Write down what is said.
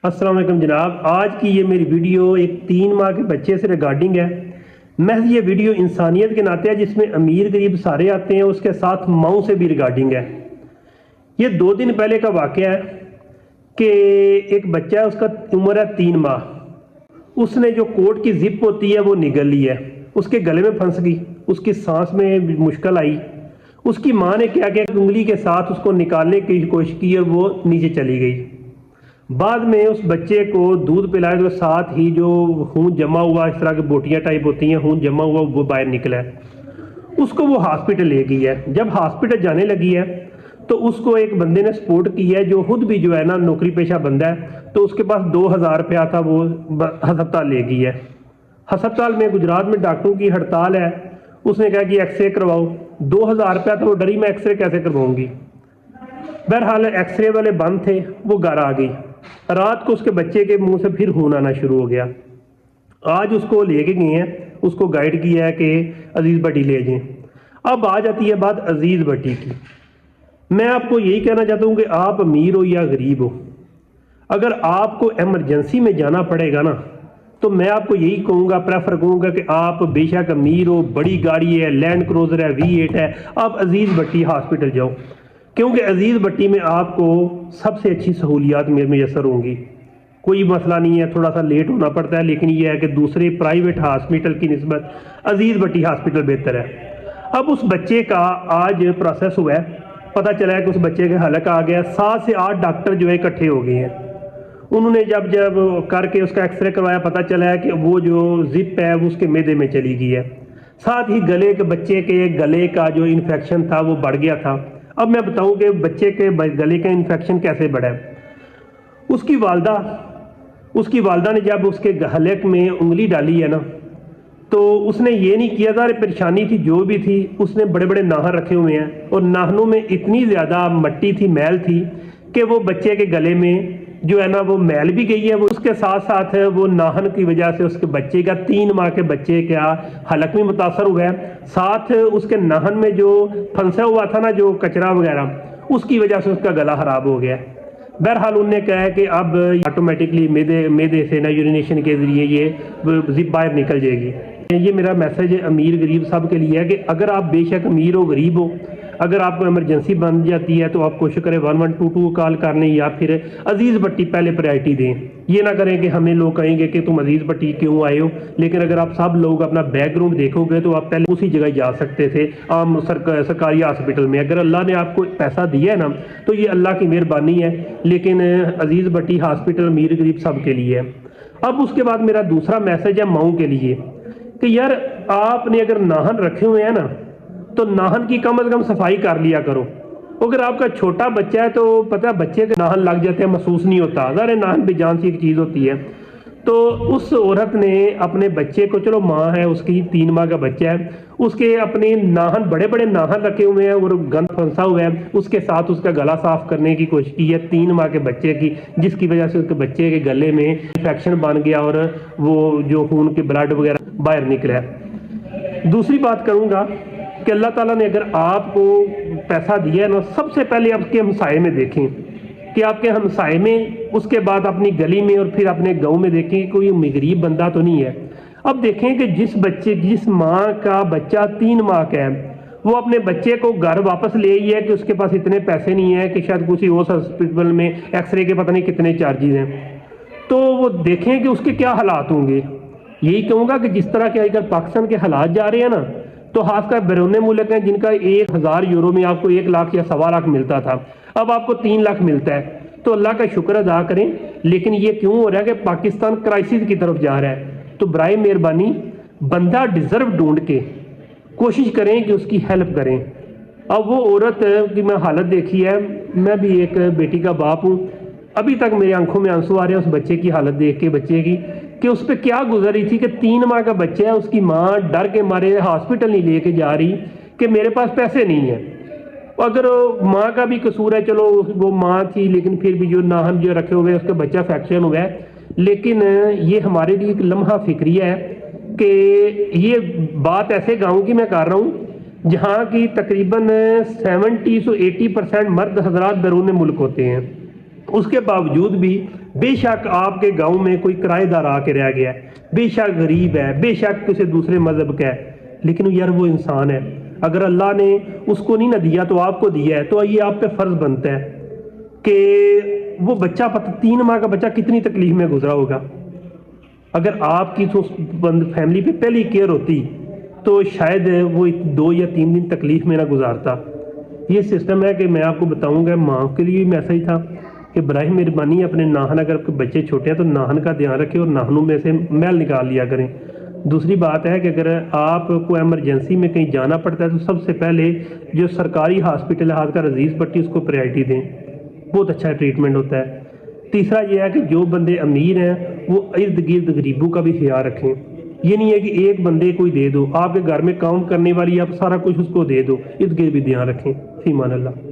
अस्सलाम वालेकुम जनाब। आज की ये मेरी वीडियो एक 3 माह के बच्चे से रिगार्डिंग है। महज ये वीडियो इंसानियत के नाते है, जिसमें अमीर गरीब सारे आते हैं, उसके साथ माओ से भी रिगार्डिंग है। ये 2 दिन पहले का वाक़या है कि एक बच्चा है, उसका उम्र है 3 माह। उसने जो कोट की जिप होती है वो निगल ली है, उसके गले में फंस गई, उसकी सांस में मुश्किल आई। उसकी माँ ने क्या किया, उंगली के साथ उसको निकालने की कोशिश की और वो नीचे चली गई। बाद में उस बच्चे को दूध पिलाया तो साथ ही जो खून जमा हुआ, इस तरह की बोटियां टाइप होती हैं, खून जमा हुआ वो बाहर निकला है। उसको वो हॉस्पिटल ले गई है। जब हॉस्पिटल जाने लगी है तो उसको एक बंदे ने सपोर्ट की है, जो खुद भी जो है ना नौकरी पेशा बंदा है, तो उसके पास 2000 रुपया था, वो हस्पताल ले गई है। हस्पताल में गुजरात में डॉक्टरों की हड़ताल है। उसने कहा कि एक्सरे करवाओ। 2000 रुपया तो वो डरी, मैं एक्सरे कैसे करवाऊंगी। बहरहाल एक्सरे वाले बंद थे, वो घर आ गई। रात को उसके बच्चे के मुंह से फिर खून आना शुरू हो गया। आज उसको लेके गए हैं, उसको गाइड किया है कि अजीज़ भट्टी ले जाएं। अब आ जाती है बात अजीज़ भट्टी की। मैं आपको यही कहना चाहता हूँ कि आप अमीर हो या गरीब हो, अगर आपको एमरजेंसी में जाना पड़ेगा ना, तो मैं आपको यही कहूँगा, प्रेफर करूँगा कि आप बेशक अमीर हो, बड़ी गाड़ी है, लैंड क्रूजर है, V8 है, आप अजीज़ भट्टी हॉस्पिटल जाओ, क्योंकि अजीज़ भट्टी में आपको सबसे अच्छी सहूलियात मैसर होंगी। कोई मसला नहीं है, थोड़ा सा लेट होना पड़ता है, लेकिन यह है कि दूसरे प्राइवेट हॉस्पिटल की निस्बत अजीज़ भट्टी हॉस्पिटल बेहतर है। अब उस बच्चे का आज प्रोसेस हुआ है, पता चला है कि उस बच्चे का हलक आ गया। 7 से 8 डॉक्टर जो है इकट्ठे हो गए हैं। उन्होंने जब करके उसका एक्सरे करवाया, पता चला है कि वो जो जिप है वो उसके मैदे में चली गई है। साथ ही गले के बच्चे के गले का जो इन्फेक्शन था वो बढ़ गया था। अब मैं बताऊं कि बच्चे के गले का इन्फेक्शन कैसे बढ़ा है। उसकी वालदा ने जब उसके हलक में उंगली डाली है ना, तो उसने ये नहीं किया था, परेशानी थी जो भी थी, उसने बड़े बड़े नाहन रखे हुए हैं और नाहनों में इतनी ज़्यादा मट्टी थी, मैल थी, कि वो बच्चे के गले में जो है ना वो मैल भी गई है। वो उसके साथ साथ वो नाहन की वजह से उसके बच्चे का 3 माह के बच्चे का हलक भी मुतासर हुआ है। साथ उसके नाहन में जो फंसा हुआ था ना, जो कचरा वगैरह, उसकी वजह से उसका गला ख़राब हो गया। बहरहाल उनने कहा है कि अब ऑटोमेटिकली मैदे से ना यूरिनेशन के ज़रिए ये जिप बाहर निकल जाएगी। ये मेरा मैसेज अमीर गरीब सब के लिए है कि अगर आप बेशक अमीर हो, गरीब हो, अगर आपको इमरजेंसी बन जाती है तो आप कोशिश करें 1122 कॉल करने, या फिर अजीज़ भट्टी पहले प्रायोरिटी दें। ये ना करें कि हमें लोग कहेंगे कि तुम अजीज़ भट्टी क्यों आए हो, लेकिन अगर आप सब लोग अपना बैकग्राउंड देखोगे तो आप पहले उसी जगह जा सकते थे, आम सरकारी हॉस्पिटल में। अगर अल्लाह ने आपको पैसा दिया है ना, तो ये अल्लाह की मेहरबानी है, लेकिन अजीज़ भट्टी हॉस्पिटल अमीर गरीब सब के लिए है। अब उसके बाद मेरा दूसरा मैसेज है माओ के लिए कि यार आपने अगर नाहन रखे हुए हैं ना, तो नाहन की कम से कम सफाई कर लिया करो। अगर आपका छोटा बच्चा है तो पता है बच्चे के नाहन लग जाते हैं, महसूस नहीं होता। अगर नाहन बेजान सी एक चीज़ होती है। तो उस औरत ने अपने बच्चे को, चलो माँ है उसकी, 3 माह का बच्चा है, उसके अपने नाहन, बड़े बड़े नाहन रखे हुए हैं और गंद फंसा हुआ है, उसके साथ उसका गला साफ करने की कोशिश की है 3 माह के बच्चे की, जिसकी वजह से उसके बच्चे के गले में इन्फेक्शन बन गया और वो जो खून के ब्लड वगैरह बाहर निकला है। दूसरी बात करूँगा कि अल्लाह ताला ने अगर आपको पैसा दिया है ना, सबसे पहले आपके हमसाए में देखें कि आपके हमसाए में, उसके बाद अपनी गली में और फिर अपने गांव में देखें कि कोई गरीब बंदा तो नहीं है। अब देखें कि जिस माँ का बच्चा 3 माह का है, वो अपने बच्चे को घर वापस ले आई है कि उसके पास इतने पैसे नहीं है कि शायद किसी और हॉस्पिटल में एक्सरे के पता नहीं कितने चार्जेस हैं, तो वो देखें कि उसके क्या हालात होंगे। यही कहूँगा कि जिस तरह के आजकल पाकिस्तान के हालात जा रहे हैं ना, तो खासकर बैरून मुल्क हैं जिनका 1000 यूरो में आपको 1 लाख या 1.25 लाख मिलता था, अब आपको 3 लाख मिलता है। तो अल्लाह का शुक्र अदा करें। लेकिन ये क्यों हो रहा है कि पाकिस्तान क्राइसिस की तरफ जा रहा है। तो बराए मेहरबानी बंदा डिज़र्व ढूंढ के कोशिश करें कि उसकी हेल्प करें। अब वो औरत की मैं हालत देखी है, मैं भी एक बेटी का बाप हूँ, अभी तक मेरी आंखों में आंसू आ रहे हैं उस बच्चे की हालत देख के, बच्चे की कि उस पर क्या गुजर रही थी कि 3 माह का बच्चा है, उसकी माँ डर के मारे हॉस्पिटल नहीं लेके जा रही कि मेरे पास पैसे नहीं है। अगर माँ का भी कसूर है, चलो वो माँ थी, लेकिन फिर भी जो नाहन जो रखे हुए उसका बच्चा फ्रैक्चर हुआ है। लेकिन ये हमारे लिए एक लम्हा फिक्रिया है कि ये बात ऐसे गाँव की मैं कर रहा हूँ जहाँ की तकरीबन 70 से 80% मर्द हजरात बैरून मुल्क होते हैं। اس کے باوجود بھی بے شک آپ کے گاؤں میں کوئی کرایہ دار آ کے رہ گیا ہے، بے شک غریب ہے، بے شک کسی دوسرے مذہب کا ہے، لیکن یار وہ انسان ہے، اگر اللہ نے اس کو نہیں نہ دیا تو آپ کو دیا ہے، تو یہ آپ پہ فرض بنتا ہے کہ وہ بچہ 3 ماہ کا بچہ کتنی تکلیف میں گزرا ہوگا۔ اگر آپ کی تو فیملی پہ پہلی کیئر ہوتی تو شاید وہ 2 یا 3 دن تکلیف میں نہ گزارتا۔ یہ سسٹم ہے کہ میں آپ کو بتاؤں گا، ماں کے لیے بھی ایسا ہی تھا کہ براہ مہربانی اپنے ناہن، اگر بچے چھوٹے ہیں تو ناہن کا دھیان رکھیں اور ناہنوں میں سے میل نکال لیا کریں۔ دوسری بات ہے کہ اگر آپ کو ایمرجنسی میں کہیں جانا پڑتا ہے تو سب سے پہلے جو سرکاری ہاسپٹل ہے ہاتھ کا عزیز پٹی، اس کو پریورٹی دیں، بہت اچھا ٹریٹمنٹ ہوتا ہے۔ تیسرا یہ ہے کہ جو بندے امیر ہیں وہ ارد گرد غریبوں کا بھی خیال رکھیں۔ یہ نہیں ہے کہ ایک بندے کو ہی دے دو، آپ کے گھر میں کام کرنے والی آپ سارا کچھ اس کو دے دو، ارد گرد بھی دھیان رکھیں۔ فی امان اللہ۔